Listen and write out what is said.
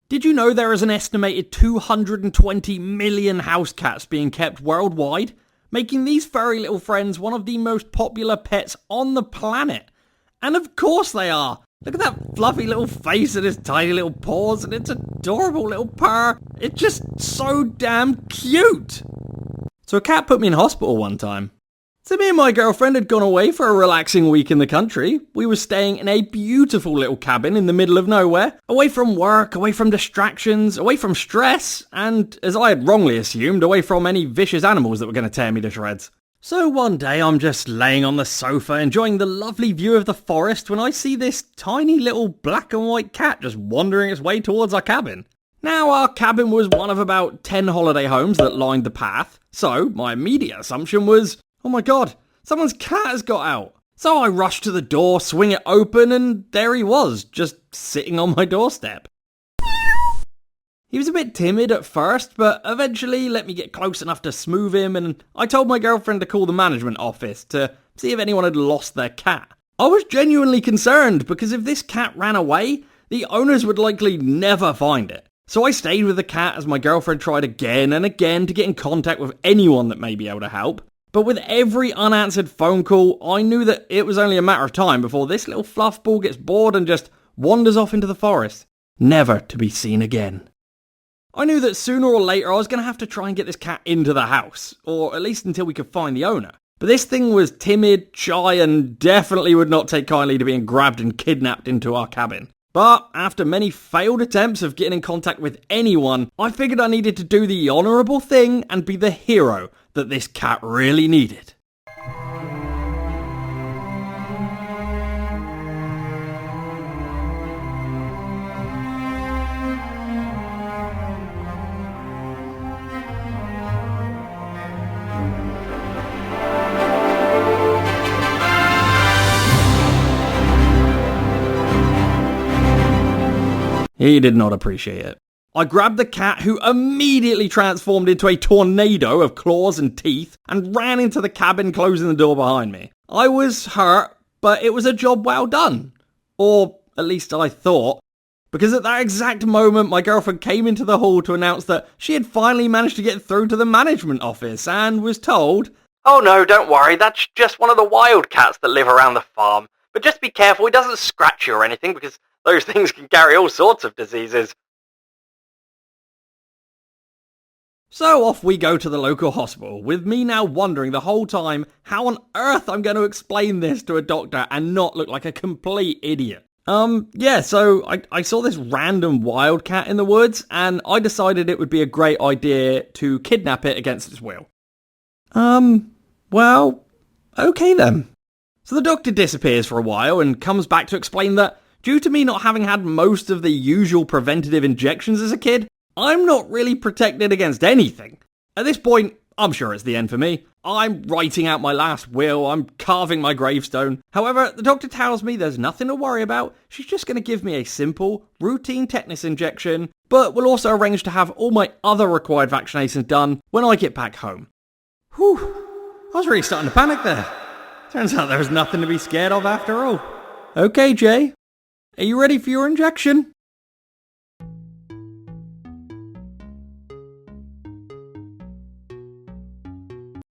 Did you know there is an estimated 220 million house cats being kept worldwide, making these furry little friends one of the most popular pets on the planet? And of course they are! Look at that fluffy little face and his tiny little paws and its adorable little purr. It's just so damn cute! So a cat put me in hospital one time. So me and my girlfriend had gone away for a relaxing week in the country. We were staying in a beautiful little cabin in the middle of nowhere, away from work, away from distractions, away from stress, and, as I had wrongly assumed, away from any vicious animals that were going to tear me to shreds. So one day I'm just laying on the sofa enjoying the lovely view of the forest when I see this tiny little black and white cat just wandering its way towards our cabin. Now, our cabin was one of about 10 holiday homes that lined the path, so my immediate assumption was, oh my god, someone's cat has got out. So I rushed to the door, swing it open, and there he was, just sitting on my doorstep. He was a bit timid at first, but eventually let me get close enough to smooth him, and I told my girlfriend to call the management office to see if anyone had lost their cat. I was genuinely concerned, because if this cat ran away, the owners would likely never find it. So I stayed with the cat as my girlfriend tried again and again to get in contact with anyone that may be able to help. But with every unanswered phone call, I knew that it was only a matter of time before this little fluffball gets bored and just wanders off into the forest, never to be seen again. I knew that sooner or later I was going to have to try and get this cat into the house, or at least until we could find the owner. But this thing was timid, shy, and definitely would not take kindly to being grabbed and kidnapped into our cabin. But after many failed attempts of getting in contact with anyone, I figured I needed to do the honourable thing and be the hero that this cat really needed. He did not appreciate it. I grabbed the cat, who immediately transformed into a tornado of claws and teeth, and ran into the cabin, closing the door behind me. I was hurt, but it was a job well done. Or at least I thought. Because at that exact moment, my girlfriend came into the hall to announce that she had finally managed to get through to the management office and was told, "Oh no, don't worry, that's just one of the wild cats that live around the farm. But just be careful, he doesn't scratch you or anything, because those things can carry all sorts of diseases." So off we go to the local hospital, with me now wondering the whole time how on earth I'm going to explain this to a doctor and not look like a complete idiot. So I saw this random wildcat in the woods, and I decided it would be a great idea to kidnap it against its will. Well, okay then. So the doctor disappears for a while and comes back to explain that due to me not having had most of the usual preventative injections as a kid, I'm not really protected against anything. At this point, I'm sure it's the end for me. I'm writing out my last will, I'm carving my gravestone. However, the doctor tells me there's nothing to worry about. She's just going to give me a simple, routine tetanus injection, but will also arrange to have all my other required vaccinations done when I get back home. Whew, I was really starting to panic there. Turns out there was nothing to be scared of after all. Okay, Jay, are you ready for your injection?